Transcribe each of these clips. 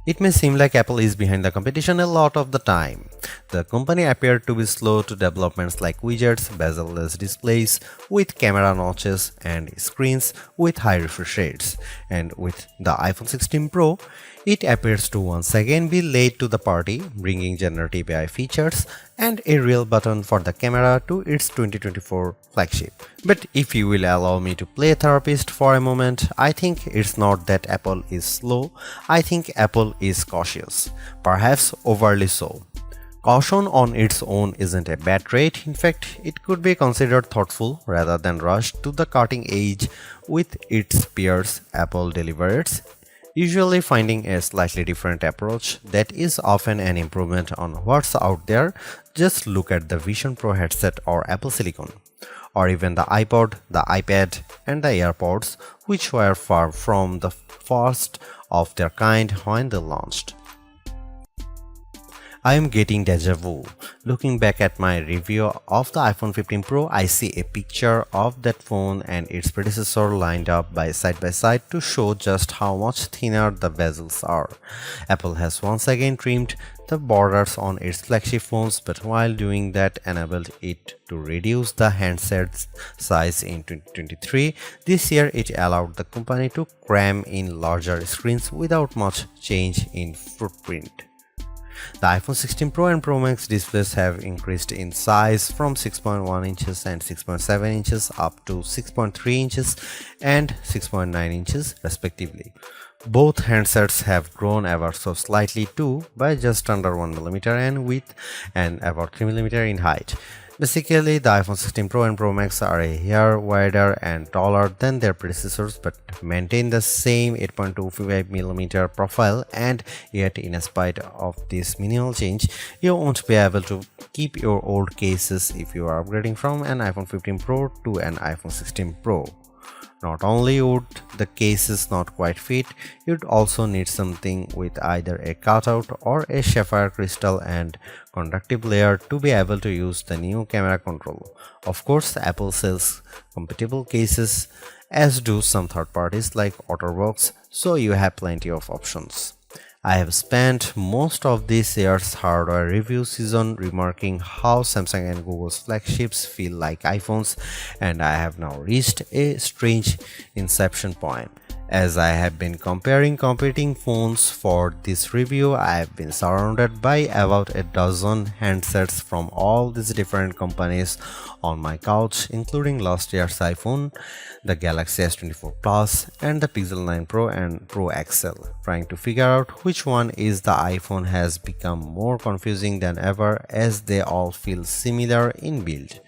It may seem like Apple is behind the competition a lot of the time. The company appeared to be slow to developments like widgets, bezel-less displays with camera notches and screens with high refresh rates. And with the iPhone 16 Pro, it appears to once again be late to the party, bringing generative AI features and a real button for the camera to its 2024 flagship. But if you will allow me to play therapist for a moment, I think it's not that Apple is slow, I think Apple is cautious, perhaps overly so. Caution on its own isn't a bad trait, in fact, it could be considered thoughtful rather than rushed to the cutting edge with its peers. Apple delivers, usually finding a slightly different approach that is often an improvement on what's out there. Just look at the Vision Pro headset or Apple Silicon, or even the iPod, the iPad, and the AirPods, which were far from the first of their kind when they launched. I am getting deja vu. Looking back at my review of the iPhone 15 Pro, I see a picture of that phone and its predecessor lined up by side to show just how much thinner the bezels are. Apple has once again trimmed the borders on its flagship phones, but while doing that enabled it to reduce the handset's size in 2023. This year it allowed the company to cram in larger screens without much change in footprint. The iPhone 16 Pro and Pro Max displays have increased in size from 6.1 inches and 6.7 inches up to 6.3 inches and 6.9 inches respectively. Both handsets have grown ever so slightly too, by just under 1mm in width and about 3mm in height. Basically, the iPhone 16 Pro and Pro Max are a hair wider and taller than their predecessors but maintain the same 8.25mm profile, and yet in spite of this minimal change, you won't be able to keep your old cases if you are upgrading from an iPhone 15 Pro to an iPhone 16 Pro. Not only would the cases not quite fit, you'd also need something with either a cutout or a sapphire crystal and conductive layer to be able to use the new camera control. Of course, Apple sells compatible cases, as do some third parties like OtterBox, so you have plenty of options. I have spent most of this year's hardware review season remarking how Samsung and Google's flagships feel like iPhones, and I have now reached a strange inception point. As I have been comparing competing phones for this review, I have been surrounded by about a dozen handsets from all these different companies on my couch, including last year's iPhone, the Galaxy S24 Plus, and the Pixel 9 Pro and Pro XL. Trying to figure out which one is the iPhone has become more confusing than ever, as they all feel similar in build.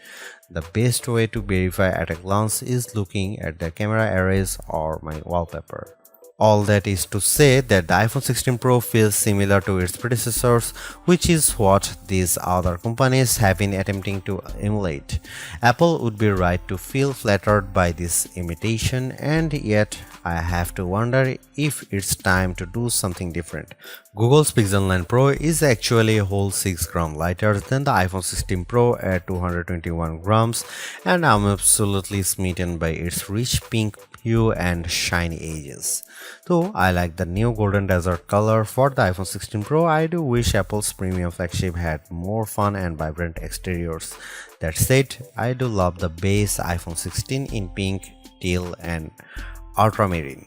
The best way to verify at a glance is looking at the camera arrays or my wallpaper. All that is to say that the iPhone 16 Pro feels similar to its predecessors, which is what these other companies have been attempting to emulate. Apple would be right to feel flattered by this imitation, and yet I have to wonder if it's time to do something different. Google's Pixel 9 Pro is actually a whole 6 grams lighter than the iPhone 16 Pro at 221 grams, and I'm absolutely smitten by its rich pink hue and shiny edges. Though I like the new golden desert color for the iPhone 16 Pro, I do wish Apple's premium flagship had more fun and vibrant exteriors. That said, I do love the base iPhone 16 in pink, teal, and ultramarine.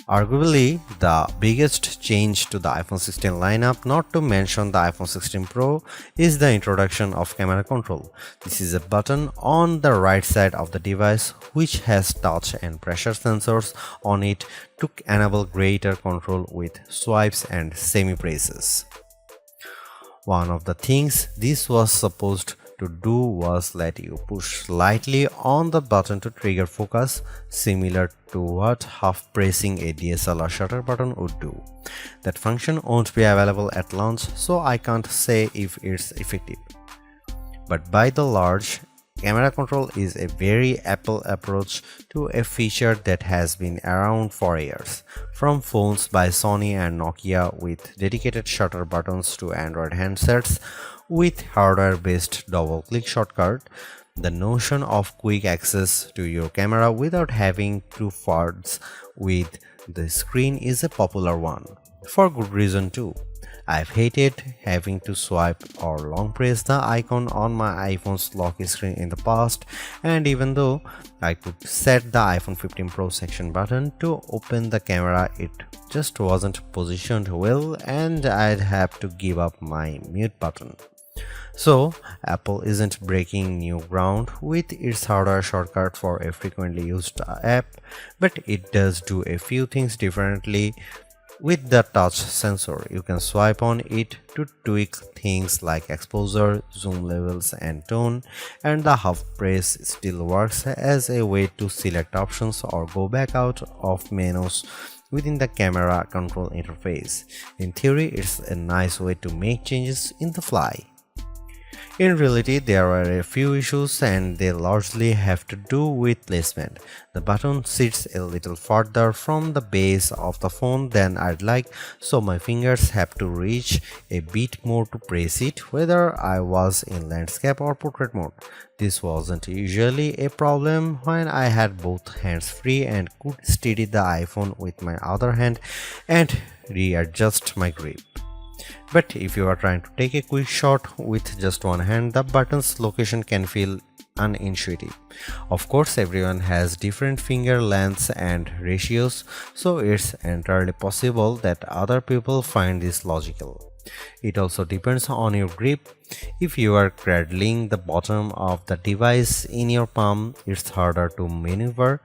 Arguably, the biggest change to the iPhone 16 lineup, not to mention the iPhone 16 Pro, is the introduction of camera control. This is a button on the right side of the device which has touch and pressure sensors on it to enable greater control with swipes and semi-presses. One of the things this was supposed to do was let you push slightly on the button to trigger focus, similar to what half pressing a DSLR shutter button would do. That function won't be available at launch, so I can't say if it's effective. But by the large, camera control is a very Apple approach to a feature that has been around for years. From phones by Sony and Nokia with dedicated shutter buttons to Android handsets with hardware-based double-click shortcut, the notion of quick access to your camera without having to fudge with The screen is a popular one, for good reason too. I've hated having to swipe or long press the icon on my iPhone's lock screen in the past, and even though I could set the iPhone 15 Pro section button to open the camera, it just wasn't positioned well and I'd have to give up my mute button. So, Apple isn't breaking new ground with its hardware shortcut for a frequently used app, but it does do a few things differently. With the touch sensor, you can swipe on it to tweak things like exposure, zoom levels, and tone, and the half press still works as a way to select options or go back out of menus within the camera control interface. In theory, it's a nice way to make changes in the fly. In reality, there are a few issues and they largely have to do with placement. The button sits a little farther from the base of the phone than I'd like, so my fingers have to reach a bit more to press it, whether I was in landscape or portrait mode. This wasn't usually a problem when I had both hands free and could steady the iPhone with my other hand and readjust my grip. But if you are trying to take a quick shot with just one hand, the button's location can feel unintuitive. Of course, everyone has different finger lengths and ratios, so it's entirely possible that other people find this logical. It also depends on your grip. If you are cradling the bottom of the device in your palm, it's harder to maneuver.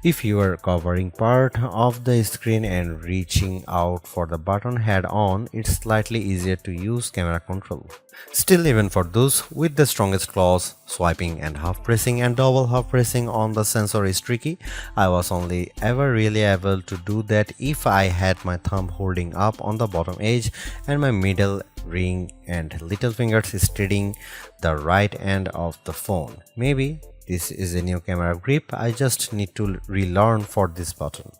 If you are covering part of the screen and reaching out for the button head on, it's slightly easier to use camera control. Still, even for those with the strongest claws, swiping and half pressing and double half pressing on the sensor is tricky. I was only ever really able to do that if I had my thumb holding up on the bottom edge and my middle ring and little fingers steadying the right end of the phone. Maybe this is a new camera grip I just need to relearn for this button.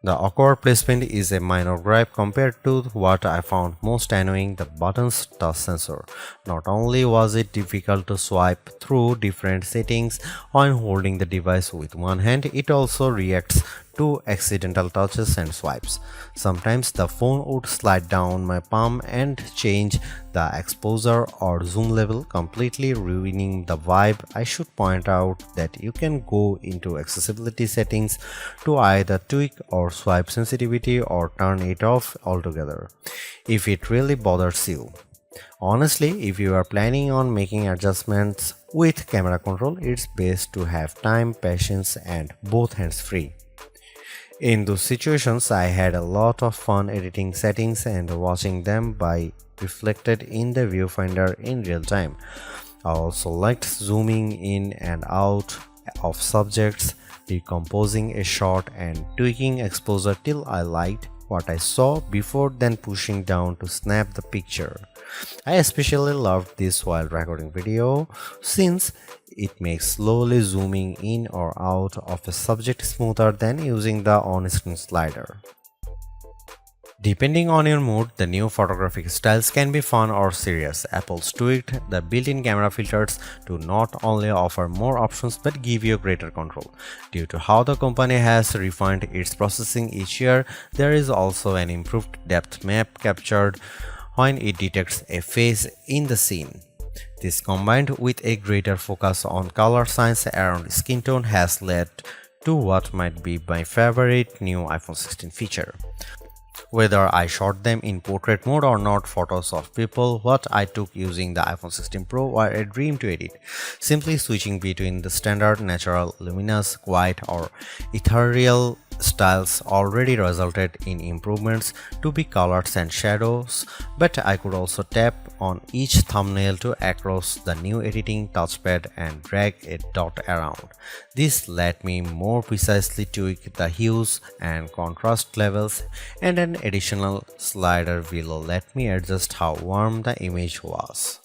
The awkward placement is a minor gripe compared to what I found most annoying, the button's touch sensor. Not only was it difficult to swipe through different settings when holding the device with one hand, it also reacts to accidental touches and swipes. Sometimes the phone would slide down my palm and change the exposure or zoom level, completely ruining the vibe. I should point out that you can go into accessibility settings to either tweak or swipe sensitivity or turn it off altogether if it really bothers you. Honestly, if you are planning on making adjustments with camera control, it's best to have time, patience, and both hands free. In those situations, I had a lot of fun editing settings and watching them by reflected in the viewfinder in real time. I also liked zooming in and out of subjects, decomposing a shot and tweaking exposure till I liked what I saw before then pushing down to snap the picture. I especially loved this while recording video since it makes slowly zooming in or out of a subject smoother than using the on-screen slider. Depending on your mood, the new photographic styles can be fun or serious. Apple's tweaked the built-in camera filters to not only offer more options but give you greater control. Due to how the company has refined its processing each year, there is also an improved depth map captured when it detects a face in the scene. This, combined with a greater focus on color science around skin tone, has led to what might be my favorite new iPhone 16 feature. Whether I shot them in portrait mode or not, photos of people what I took using the iPhone 16 Pro were a dream to edit. Simply switching between the standard, natural, luminous, quiet, or ethereal styles already resulted in improvements to be colors and shadows, but I could also tap on each thumbnail to across the new editing touchpad and drag a dot around. This let me more precisely tweak the hues and contrast levels, and an additional slider below let me adjust how warm the image was.